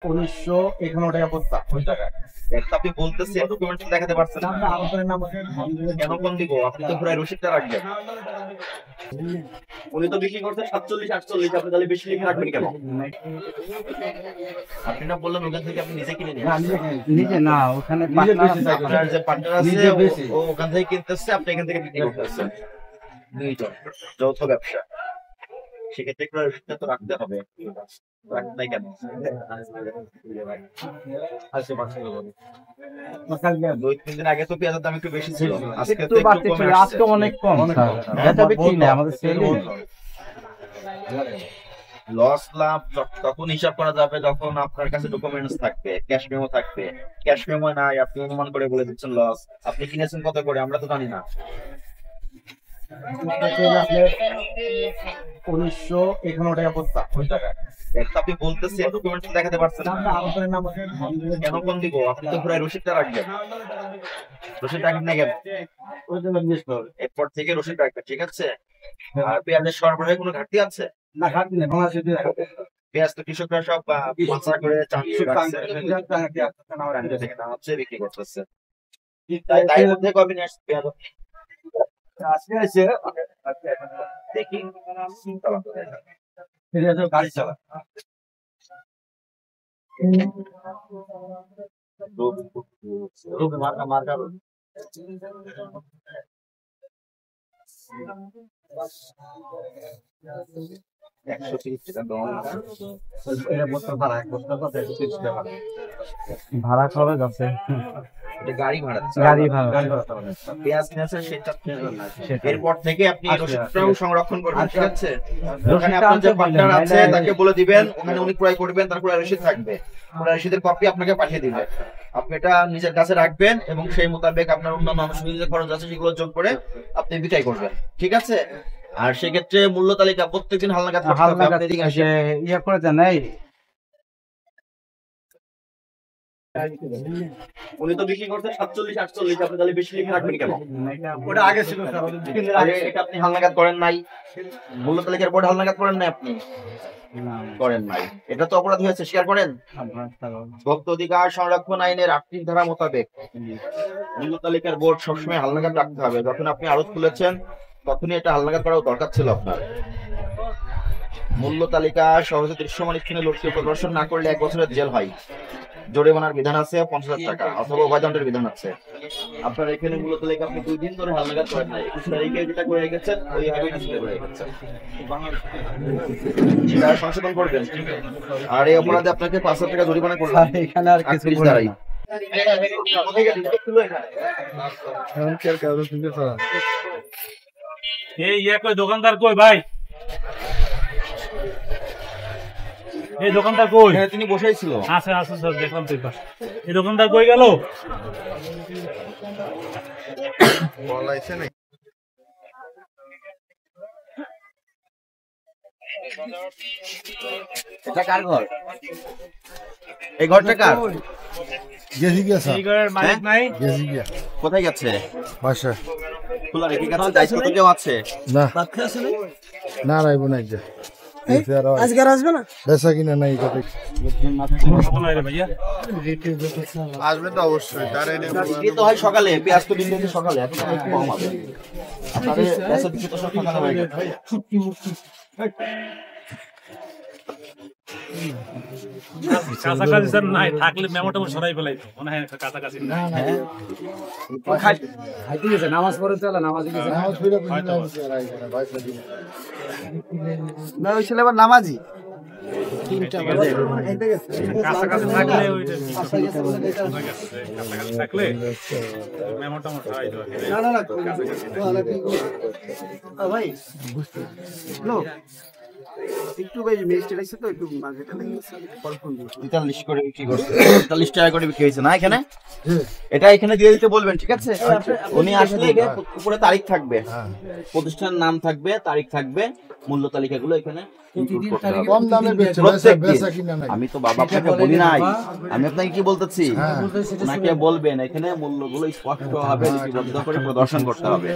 1951 টাকা বস্তা। ওই টাকায় আপনি বলতেছেন ডকুমেন্ট দেখাতে পারছেন না। কেন কোন দিব? আপনি তো পুরো রসিদটা রাখবেন। উনি তো বিক্রি করতে 47 48, আপনি তাহলে বেশি লিখে রাখবেন কেন? আপনি না বললেন ওখান থেকে আপনি নিজে কিনে নিয়ে নিজে না, ওখানে আপনার যে পার্টনার আছে ও ওখান থেকে কিনতেছে, আপনি এখান থেকে বিক্রি করতেছেন। দুইজন যৌথ ব্যবসা, সেক্ষেত্রে একটু রসিদটা তো রাখতে হবে। রাখতে নাই কেন? 2-3 দিন আগে তো পেঁয়াজের দাম একটু বেশি ছিল, আজকে তো একটু কমে আসছে। আজকে অনেক কম স্যার, এটা বিক্রি না আমাদের সেল। লস লাভ তখন হিসাব করা যাবে যখন আপনার কাছে ডকুমেন্টস থাকবে, ক্যাশ মেমো থাকবে। ক্যাশ মেমো নাই, আপনি অনুমান করে বলে দিচ্ছেন লস। আপনি কিনেছেন কত করে আমরা তো জানি না। 1951 টাকা বস্তা। ওই টাকায় আপনি বলতেছেন ডকুমেন্ট দেখাতে পারছেন না। কেন কোন দিব? আপনি তো পুরো রসিদটা রাখবেন। রসিদ রাখবেন না কেন? এরপর থেকে রসিদ রাখবেন, ঠিক আছে? আর পেঁয়াজের সরবরাহে কোনো ঘাটতি আছে? না, ঘাটতি নেই। পেঁয়াজ তো কৃষকরা সব পাচার করে হচ্ছে বিক্রি করতেছে। তাই মধ্যে কবে নিয়ে আসছে পেঁয়াজ? আজকে আছে দেখি গাড়ি চালা। মার্কা 130 টাকা ভাড়া খরচ আছে, গাড়ি ভাড়া। পেঁয়াজ কিনেছেন সেটা এরপর থেকে আপনি রসিদটাও সংরক্ষণ করবেন, ঠিক আছে? ওখানে আপনার যে পার্টনার আছে তাকে বলে দিবেন, ওখানে উনি ক্রয় করবেন, তারপরে রসিদ থাকবে, পুরো রসিদের কপি আপনাকে পাঠিয়ে দিবে। আপনি এটা নিজের কাছে রাখবেন এবং সেই মোতাবেক আপনার অন্যান্য আনুষঙ্গিক যে খরচ আছে সেগুলো যোগ করে আপনি বিক্রয় করবেন, ঠিক আছে? আর সেক্ষেত্রে মূল্য তালিকা প্রত্যেকদিন হালনাগাদ ইয়ে করে দেন। উনি তো বিক্রি করতে 47 48, আপনি তাহলে বেশি লিখে রাখবেন কেন? ওটা আগে ছিল আগে এটা আপনি হালনাগাদ করেন নাই, মূল্য তালিকার বোর্ড হালনাগাদ করেন নাই, আপনি করেন নাই, এটা তো অপরাধ হয়েছে, স্বীকার করেন। ভোক্তা অধিকার সংরক্ষণ আইনের 38 ধারা মোতাবেক মূল্য তালিকার বোর্ড সবসময় হালনাগাদ রাখতে হবে। যখন আপনি আড়ত খুলেছেন তখনই এটা হালনাগাদ করার দরকার ছিল আপনার। মূল্য তালিকা সহজে দৃশ্যমান স্থানে লক্ষ্য প্রদর্শন না করলে 1 বছরের জেল হয়, জরিমানার বিধান আছে 50,000 টাকা অথবা উভয়দণ্ডের বিধান আছে। আপনার এখানে মূল্য তালিকা আপনি 2 দিন ধরে হালনাগাদ করেন নাই, 21 তারিখে যেটা করে গেছেন ওইভাবেই ডিসপ্লে করে গেছেন, সেটা সংশোধন করবেন। আর এই অপরাধে আপনাকে 5,000 টাকা জরিমানা করবেন। এখানে আর কিছু দাঁড়াই দোকানদার কই ভাই? এই দোকানদার কই? তিনি বসেই ছিল। আচ্ছা আচ্ছা স্যার, দেখলাম তো এই দোকানদার কই গেল? এটা কার ঘর? এই ঘরটা কার? গেছি গেছে এই ঘরের মালিক নাই? গেছি গিয়া কোথায় গেছে? বাসা খোলা রেখে গেছে, দায়িত্ব তো কেউ আছে? না না রাইব না যে আজকে আসবে না, বেচা কিনা নাই কত ভাইয়া আসবে তো অবশ্যই। তার বিক্রি তো হয় সকালে, পেঁয়াজ তো বিক্রি হচ্ছে সকালে, এখন একটু কম হবে। আপনাদের বেচা বিক্রি তো সব সকালে হয়ে গেছে। কাছাকাছি স্যার নাই, থাকলে মেমো টেমো সরাই ফেলাই মনে হয় কাছাকাছি খাইতে গেছে, নামাজ পড়ে চলে, নামাজে গেছে, নামাজ পড়ে না ওই ছেলে আবার নামাজি। কাছাকাছি থাকলে থাকলে মেমো টেমো সরাই ভাই একটু বেশি মিষ্টি লাগছে তো, একটু মার্কেটে 43 করে বিক্রি করছে, 43 টাকা করে বিক্রি হয়েছে না এখানে। এটা এখানে দিয়ে দিতে বলবেন, ঠিক আছে? উনি আসলে উপরে তারিখ থাকবে, প্রতিষ্ঠানের নাম থাকবে, তারিখ থাকবে, মূল্য তালিকাগুলো এখানে কম দামে আমি তো বাবা আপনাকে বলি নাই, আমি আপনাকে কি বলতেছি, ওনাকে বলবেন এখানে মূল্যগুলো স্পষ্ট ভাবে লিপিবদ্ধ করে প্রদর্শন করতে হবে।